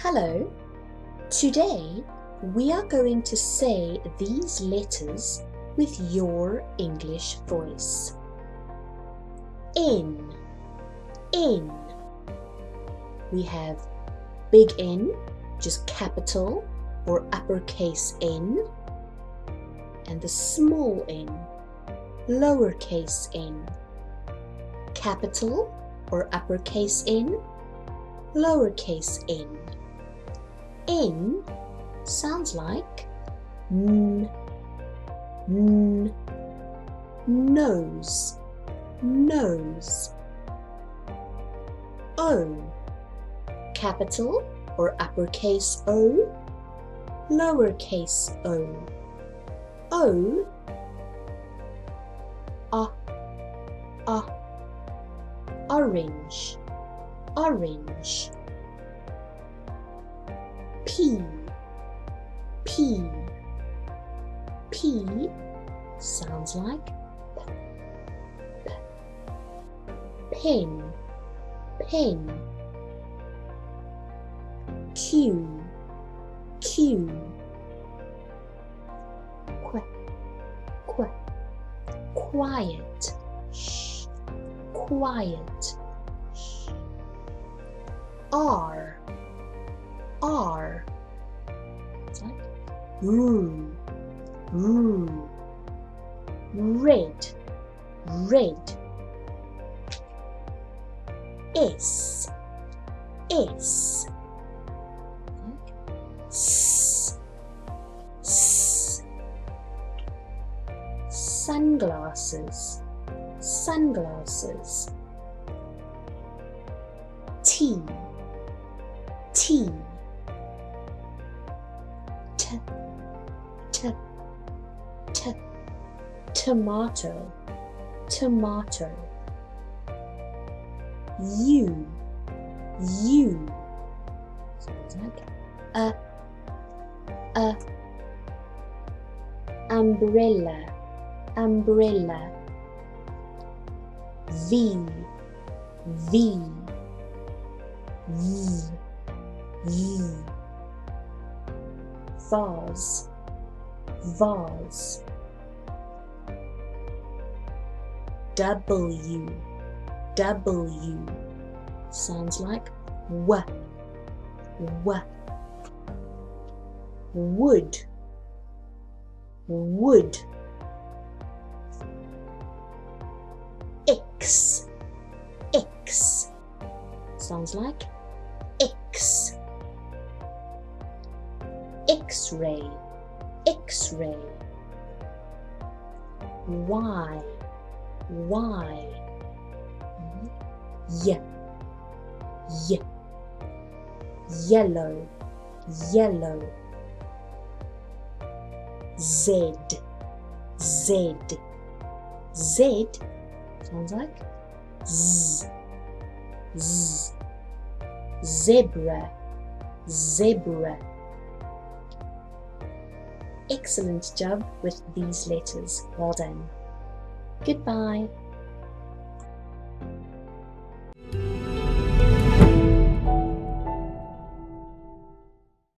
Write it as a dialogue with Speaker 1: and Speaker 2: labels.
Speaker 1: Hello. Today we are going to say these letters with your English voice. N. We have big N, just capital or uppercase N, and the small n, lowercase n. Capital or uppercase N, lowercase n. N sounds like n, nose, nose. O, capital or uppercase O, lowercase o. O, orange, orange. P sounds like pen, pen. Q, quiet, quiet. R, it's like red, red. S, sunglasses, sunglasses. T, tomato, tomato. U, sounds like umbrella, umbrella. V, vase, vase. W, sounds like w, wood, wood. X, sounds like X, X-ray, X-ray. Y, yellow, yellow. Z, sounds like Z, zebra, zebra. Excellent job with these letters. Well done. Goodbye.